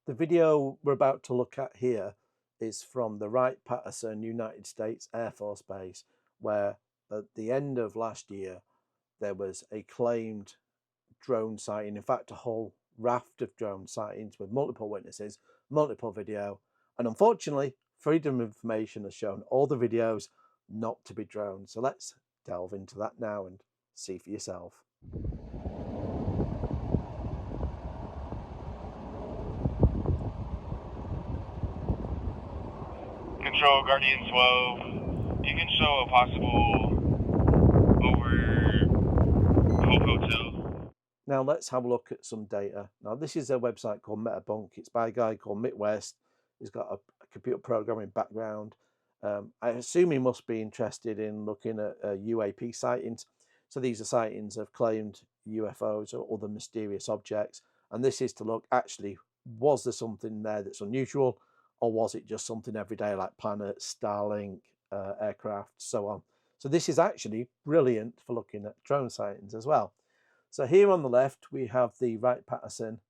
The video we're about to look at here is from the Wright Patterson United States Air Force Base, where at the end of last year there was a claimed drone sighting. In fact, a whole raft of drone sightings with multiple witnesses, multiple video, and unfortunately Freedom of Information has shown all the videos not to be drones. So let's delve into that now and see for yourself. Control Guardian 12, you can show a possible over Hope Hotel. Now let's have a look at some data. Now this is a website called Metabunk. It's by a guy called Midwest. He's got a computer programming background. I assume he must be interested in looking at UAP sightings. So these are sightings of claimed UFOs or other mysterious objects. And this is to look, actually, was there something there that's unusual? Or was it just something everyday like planets, Starlink, aircraft, so on? So this is actually brilliant for looking at drone sightings as well. So here on the left, we have the Wright-Patterson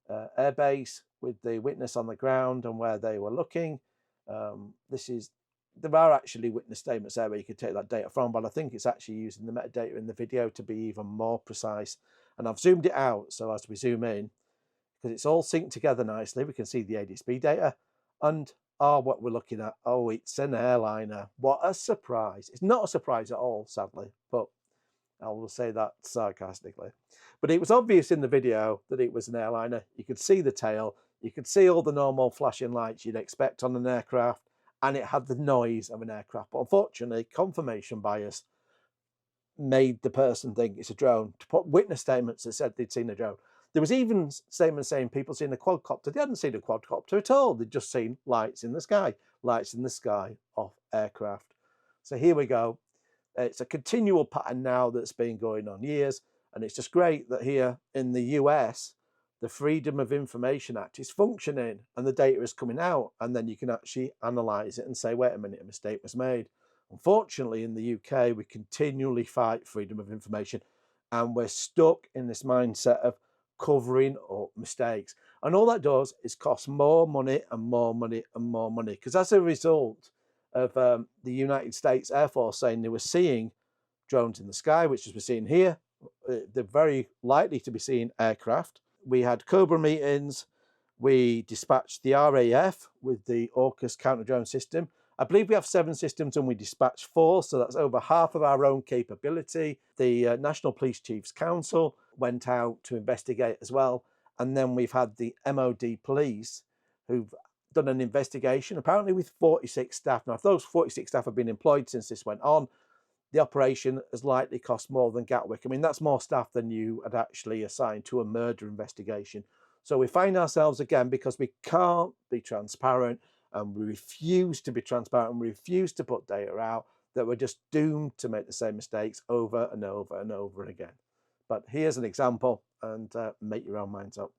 Air Base with the witness on the ground and where they were looking. There are actually witness statements there where you could take that data from, but I think it's actually using the metadata in the video to be even more precise. And I've zoomed it out, so as we zoom in, because it's all synced together nicely, we can see the ADS-B data. And what we're looking at, oh, it's an airliner. What a surprise. It's not a surprise at all, sadly, but I will say that sarcastically. But it was obvious in the video that it was an airliner. You could see the tail. You could see all the normal flashing lights you'd expect on an aircraft, and it had the noise of an aircraft. But unfortunately, confirmation bias made the person think it's a drone. To put witness statements that said they'd seen a drone. There was even statements saying people seen a quadcopter. They hadn't seen a quadcopter at all. They'd just seen lights in the sky of aircraft. So here we go. It's a continual pattern now that's been going on years. And it's just great that here in the US, the Freedom of Information Act is functioning and the data is coming out. And then you can actually analyze it and say, wait a minute, a mistake was made. Unfortunately, in the UK, we continually fight freedom of information. And we're stuck in this mindset of covering up mistakes, and all that does is cost more money and more money and more money, because as a result of the United States Air Force saying they were seeing drones in the sky, which as we're seeing here, they're very likely to be seeing aircraft. We had Cobra meetings. We dispatched the RAF with the AUKUS counter-drone system. I believe we have 7 systems and we dispatched 4, so that's over half of our own capability. The National Police Chiefs Council went out to investigate as well. And then we've had the MOD police who've done an investigation, apparently with 46 staff. Now, if those 46 staff have been employed since this went on, the operation has likely cost more than Gatwick. I mean, that's more staff than you had actually assigned to a murder investigation. So we find ourselves again, because we can't be transparent and we refuse to be transparent and we refuse to put data out, that we're just doomed to make the same mistakes over and over and over again. But here's an example, and make your own minds up.